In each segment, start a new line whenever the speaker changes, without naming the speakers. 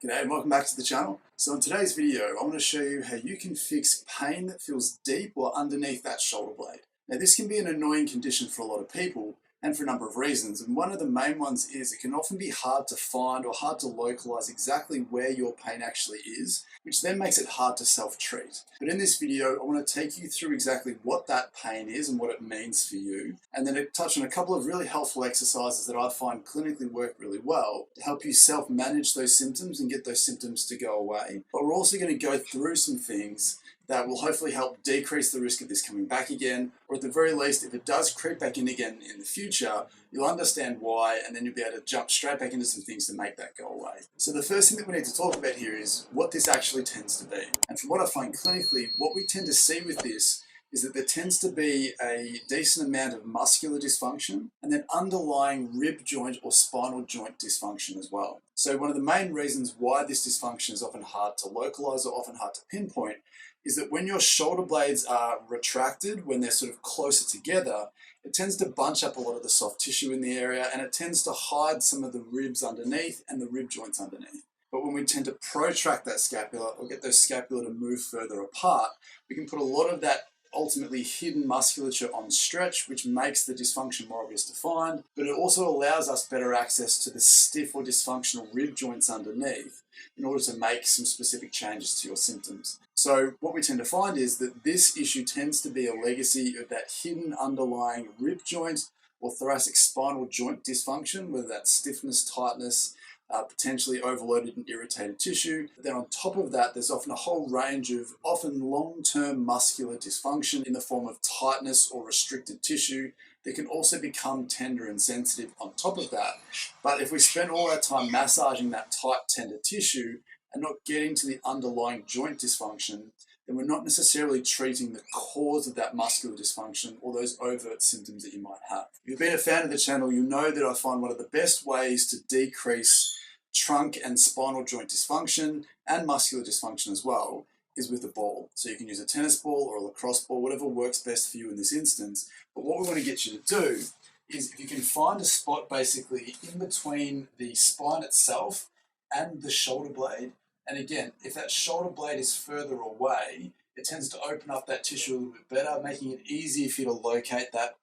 G'day and welcome back to the channel. So in today's video, I want to show you how you can fix pain that feels deep or underneath that shoulder blade. Now this can be an annoying condition for a lot of people and for a number of reasons, and one of the main ones is it can often be hard to find or hard to localize exactly where your pain actually is, which then makes it hard to self-treat. But in this video, I want to take you through exactly what that pain is and what it means for you, and then touch on a couple of really helpful exercises that I find clinically work really well to help you self-manage those symptoms and get those symptoms to go away. But we're also going to go through some things that will hopefully help decrease the risk of this coming back again, or at the very least, if it does creep back in again in the future, you'll understand why, and then you'll be able to jump straight back into some things to make that go away. So the first thing that we need to talk about here is what this actually tends to be. And from what I find clinically, what we tend to see with this is that there tends to be a decent amount of muscular dysfunction and then underlying rib joint or spinal joint dysfunction as well. So one of the main reasons why this dysfunction is often hard to localize or often hard to pinpoint is that when your shoulder blades are retracted, when they're sort of closer together, it tends to bunch up a lot of the soft tissue in the area, and it tends to hide some of the ribs underneath and the rib joints underneath. But when we tend to protract that scapula or get those scapula to move further apart, we can put a lot of that ultimately hidden musculature on stretch, which makes the dysfunction more obvious to find, but it also allows us better access to the stiff or dysfunctional rib joints underneath in order to make some specific changes to your symptoms. So what we tend to find is that this issue tends to be a legacy of that hidden underlying rib joint or thoracic spinal joint dysfunction, whether that's stiffness, tightness, potentially overloaded and irritated tissue. Then on top of that, there's often a whole range of often long-term muscular dysfunction in the form of tightness or restricted tissue that can also become tender and sensitive on top of that. But if we spend all our time massaging that tight, tender tissue and not getting to the underlying joint dysfunction, then we're not necessarily treating the cause of that muscular dysfunction or those overt symptoms that you might have. If you've been a fan of the channel, you know that I find one of the best ways to decrease trunk and spinal joint dysfunction and muscular dysfunction as well is with a ball. So you can use a tennis ball or a lacrosse ball, whatever works best for you in this instance. But what we want to get you to do is if you can find a spot basically in between the spine itself and the shoulder blade. And again, if that shoulder blade is further away, it tends to open up that tissue a little bit better, making it easier for you to locate that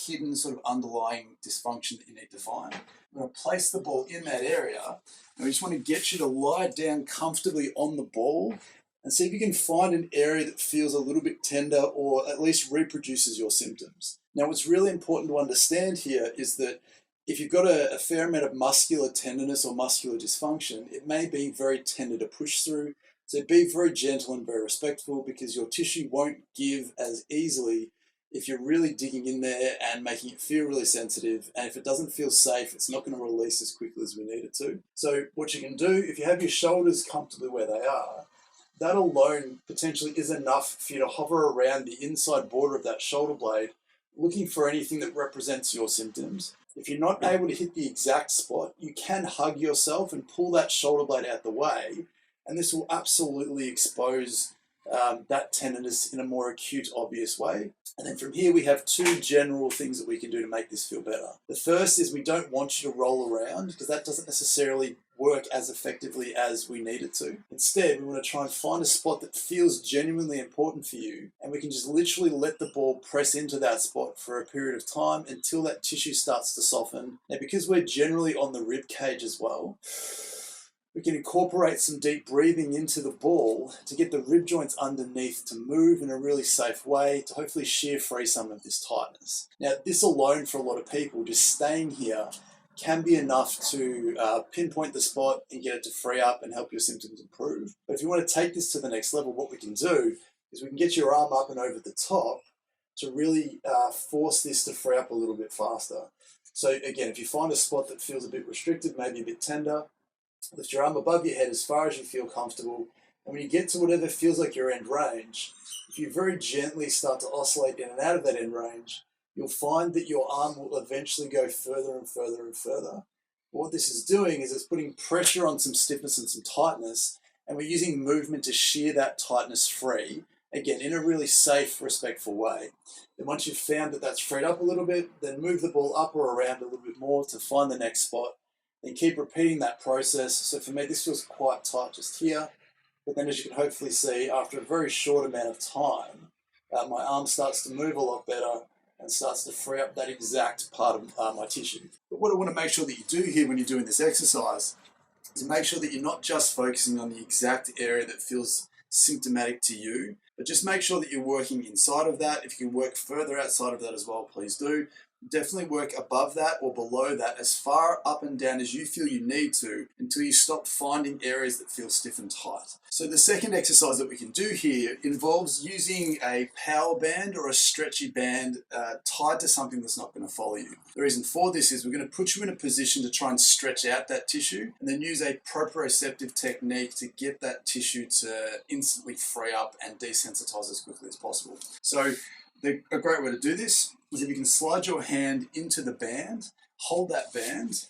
hidden sort of underlying dysfunction that you need to find. I'm going to place the ball in that area, and we just want to get you to lie down comfortably on the ball and see if you can find an area that feels a little bit tender or at least reproduces your symptoms. Now, what's really important to understand here is that if you've got a fair amount of muscular tenderness or muscular dysfunction, it may be very tender to push through. So be very gentle and very respectful, because your tissue won't give as easily if you're really digging in there and making it feel really sensitive. And if it doesn't feel safe, it's not going to release as quickly as we need it to. So what you can do, if you have your shoulders comfortably where they are, that alone potentially is enough for you to hover around the inside border of that shoulder blade, looking for anything that represents your symptoms. If you're not able to hit the exact spot, you can hug yourself and pull that shoulder blade out the way, and this will absolutely expose that tenderness in a more acute, obvious way. And then from here, we have two general things that we can do to make this feel better. The first is we don't want you to roll around, because that doesn't necessarily work as effectively as we need it to. Instead, we want to try and find a spot that feels genuinely important for you, and we can just literally let the ball press into that spot for a period of time until that tissue starts to soften. Now, because we're generally on the rib cage as well, we can incorporate some deep breathing into the ball to get the rib joints underneath to move in a really safe way to hopefully shear free some of this tightness. Now, this alone for a lot of people, just staying here, can be enough to pinpoint the spot and get it to free up and help your symptoms improve. But if you want to take this to the next level, what we can do is we can get your arm up and over the top to really force this to free up a little bit faster. So again, if you find a spot that feels a bit restricted, maybe a bit tender, lift your arm above your head as far as you feel comfortable, and when you get to whatever feels like your end range, if you very gently start to oscillate in and out of that end range, you'll find that your arm will eventually go further and further and further. But what this is doing is it's putting pressure on some stiffness and some tightness, and we're using movement to shear that tightness free, again, in a really safe, respectful way. Then once you've found that that's freed up a little bit, then move the ball up or around a little bit more to find the next spot. Then keep repeating that process. So for me, this feels quite tight just here. But then as you can hopefully see, after a very short amount of time, my arm starts to move a lot better and starts to free up that exact part of my tissue. But what I want to make sure that you do here when you're doing this exercise is make sure that you're not just focusing on the exact area that feels symptomatic to you, but just make sure that you're working inside of that. If you can work further outside of that as well, please do. Definitely work above that or below that as far up and down as you feel you need to until you stop finding areas that feel stiff and tight. So the second exercise that we can do here involves using a power band or a stretchy band tied to something that's not going to follow you. The reason for this is we're going to put you in a position to try and stretch out that tissue and then use a proprioceptive technique to get that tissue to instantly free up and desensitize as quickly as possible. So a great way to do this is if you can slide your hand into the band, hold that band.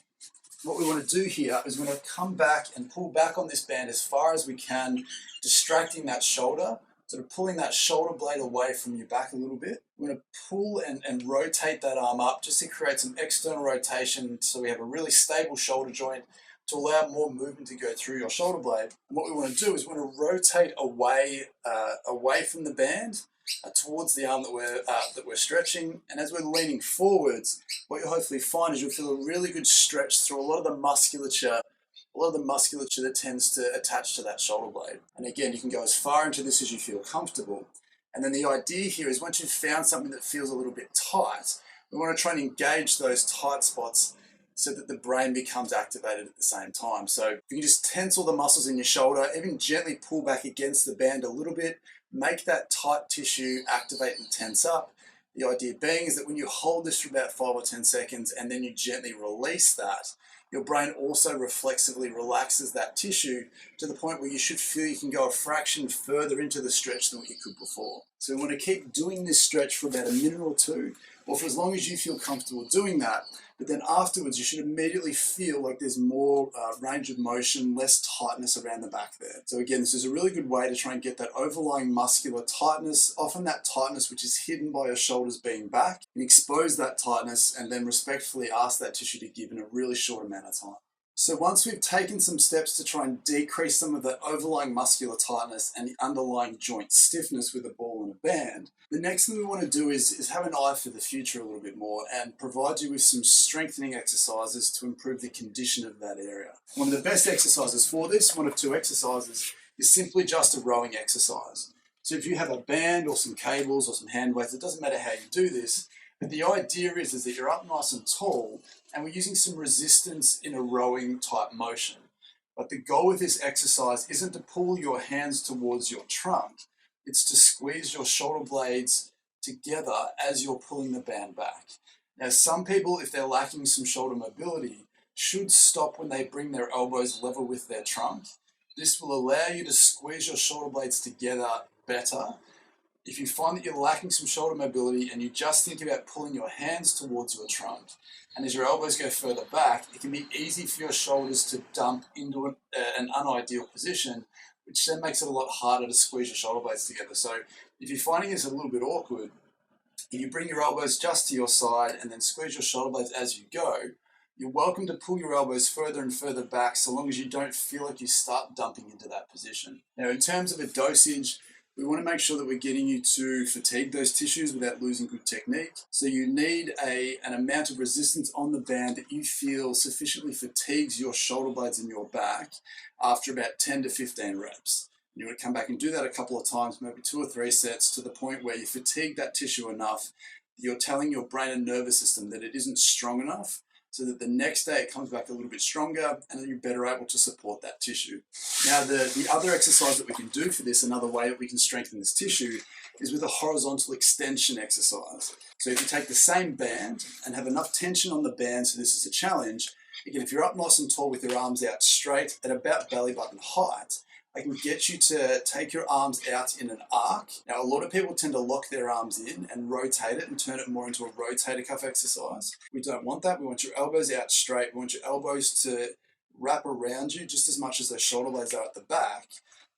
What we want to do here is we're going to come back and pull back on this band as far as we can, distracting that shoulder, sort of pulling that shoulder blade away from your back a little bit. We're going to pull and rotate that arm up just to create some external rotation so we have a really stable shoulder joint to allow more movement to go through your shoulder blade. And what we want to do is we want to rotate away from the band, towards the arm that we're stretching, and as we're leaning forwards, what you'll hopefully find is you'll feel a really good stretch through a lot of the musculature that tends to attach to that shoulder blade. And again, you can go as far into this as you feel comfortable. And then the idea here is once you've found something that feels a little bit tight, we want to try and engage those tight spots so that the brain becomes activated at the same time. So you can just tense all the muscles in your shoulder, even gently pull back against the band a little bit, make that tight tissue activate and tense up. The idea being is that when you hold this for about 5 or 10 seconds and then you gently release that, your brain also reflexively relaxes that tissue to the point where you should feel you can go a fraction further into the stretch than what you could before. So we want to keep doing this stretch for about a minute or two, or for as long as you feel comfortable doing that. But then afterwards, you should immediately feel like there's more range of motion, less tightness around the back there. So again, this is a really good way to try and get that overlying muscular tightness, often that tightness which is hidden by your shoulders being back, and expose that tightness and then respectfully ask that tissue to give in a really short amount of time. So once we've taken some steps to try and decrease some of the overlying muscular tightness and the underlying joint stiffness with a ball and a band, the next thing we want to do is have an eye for the future a little bit more and provide you with some strengthening exercises to improve the condition of that area. One of the best exercises for this, one of 2 exercises, is simply just a rowing exercise. So if you have a band or some cables or some hand weights, it doesn't matter how you do this, but the idea is that you're up nice and tall and we're using some resistance in a rowing type motion. But the goal with this exercise isn't to pull your hands towards your trunk, it's to squeeze your shoulder blades together as you're pulling the band back. Now some people, if they're lacking some shoulder mobility, should stop when they bring their elbows level with their trunk. This will allow you to squeeze your shoulder blades together better. If you find that you're lacking some shoulder mobility and you just think about pulling your hands towards your trunk, and as your elbows go further back, it can be easy for your shoulders to dump into an unideal position, which then makes it a lot harder to squeeze your shoulder blades together. So if you're finding this a little bit awkward, if you bring your elbows just to your side and then squeeze your shoulder blades as you go, you're welcome to pull your elbows further and further back so long as you don't feel like you start dumping into that position. Now, in terms of a dosage, we want to make sure that we're getting you to fatigue those tissues without losing good technique. So you need an amount of resistance on the band that you feel sufficiently fatigues your shoulder blades in your back after about 10 to 15 reps. You want to come back and do that a couple of times, maybe 2 or 3 sets, to the point where you fatigue that tissue enough that you're telling your brain and nervous system that it isn't strong enough, so that the next day it comes back a little bit stronger and then you're better able to support that tissue. Now, the other exercise that we can do for this, another way that we can strengthen this tissue, is with a horizontal extension exercise. So if you take the same band and have enough tension on the band, so this is a challenge, again, if you're up nice and tall with your arms out straight at about belly button height, I can get you to take your arms out in an arc. Now, a lot of people tend to lock their arms in and rotate it and turn it more into a rotator cuff exercise. We don't want that. We want your elbows out straight. We want your elbows to wrap around you just as much as those shoulder blades are at the back.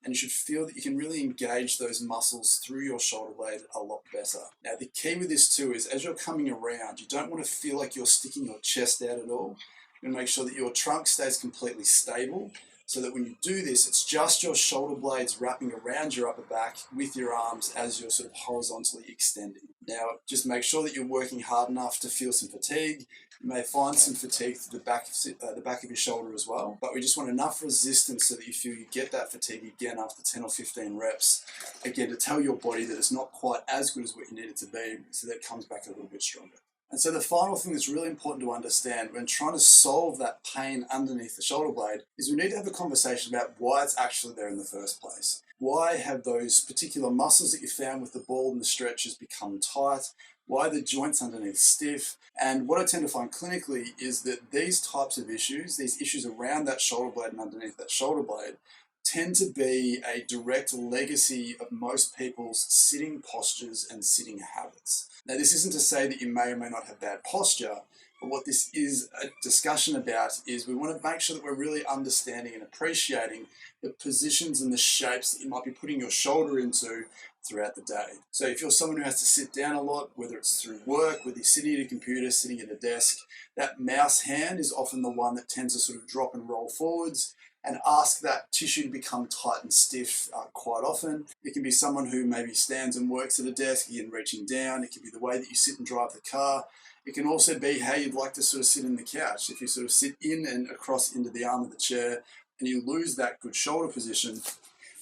And you should feel that you can really engage those muscles through your shoulder blade a lot better. Now, the key with this too is as you're coming around, you don't want to feel like you're sticking your chest out at all. You're gonna make sure that your trunk stays completely stable, so that when you do this, it's just your shoulder blades wrapping around your upper back with your arms as you're sort of horizontally extending. Now, just make sure that you're working hard enough to feel some fatigue. You may find some fatigue through the back of your shoulder as well, but we just want enough resistance so that you feel you get that fatigue again after 10 or 15 reps. Again, to tell your body that it's not quite as good as what you need it to be, so that it comes back a little bit stronger. And so the final thing that's really important to understand when trying to solve that pain underneath the shoulder blade is we need to have a conversation about why it's actually there in the first place. Why have those particular muscles that you found with the ball and the stretches become tight? Why are the joints underneath stiff? And what I tend to find clinically is that these types of issues, these issues around that shoulder blade and underneath that shoulder blade, tend to be a direct legacy of most people's sitting postures and sitting habits. Now, this isn't to say that you may or may not have bad posture, but what this is a discussion about is we want to make sure that we're really understanding and appreciating the positions and the shapes that you might be putting your shoulder into throughout the day. So if you're someone who has to sit down a lot, whether it's through work, whether you're sitting at a computer, sitting at a desk, that mouse hand is often the one that tends to sort of drop and roll forwards and ask that tissue to become tight and stiff quite often. It can be someone who maybe stands and works at a desk, again reaching down. It can be the way that you sit and drive the car. It can also be how you'd like to sort of sit in the couch. If you sort of sit in and across into the arm of the chair and you lose that good shoulder position,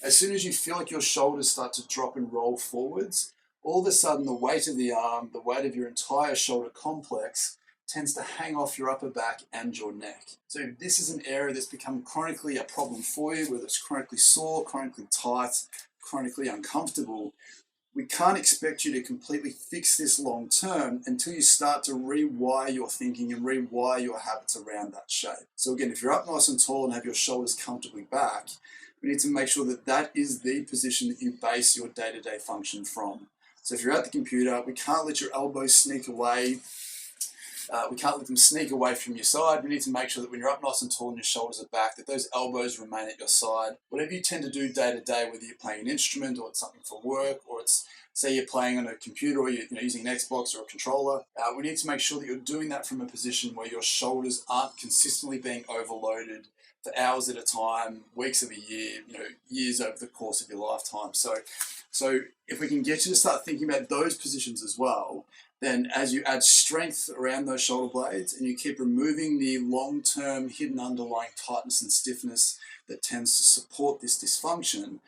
as soon as you feel like your shoulders start to drop and roll forwards, all of a sudden the weight of the arm, the weight of your entire shoulder complex tends to hang off your upper back and your neck. So if this is an area that's become chronically a problem for you, whether it's chronically sore, chronically tight, chronically uncomfortable, we can't expect you to completely fix this long term until you start to rewire your thinking and rewire your habits around that shape. So again, if you're up nice and tall and have your shoulders comfortably back, we need to make sure that that is the position that you base your day-to-day function from. So if you're at the computer, we can't let your elbows sneak away. We can't let them sneak away from your side. We need to make sure that when you're up nice and tall and your shoulders are back, that those elbows remain at your side. Whatever you tend to do day to day, whether you're playing an instrument or it's something for work, or it's, say you're playing on a computer or you're using an Xbox or a controller, we need to make sure that you're doing that from a position where your shoulders aren't consistently being overloaded for hours at a time, weeks of a year, years over the course of your lifetime. So if we can get you to start thinking about those positions as well, then as you add strength around those shoulder blades and you keep removing the long-term hidden underlying tightness and stiffness that tends to support this dysfunction,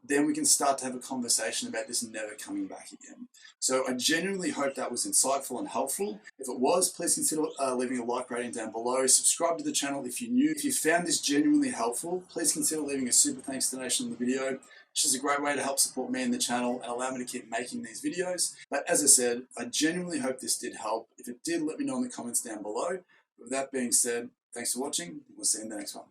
then we can start to have a conversation about this never coming back again. So I genuinely hope that was insightful and helpful. If it was, please consider leaving a like rating down below. Subscribe to the channel if you're new. If you found this genuinely helpful, please consider leaving a super thanks donation in the video. It's just a great way to help support me and the channel and allow me to keep making these videos. But as I said, I genuinely hope this did help. If it did, let me know in the comments down below. With that being said, thanks for watching. We'll see you in the next one.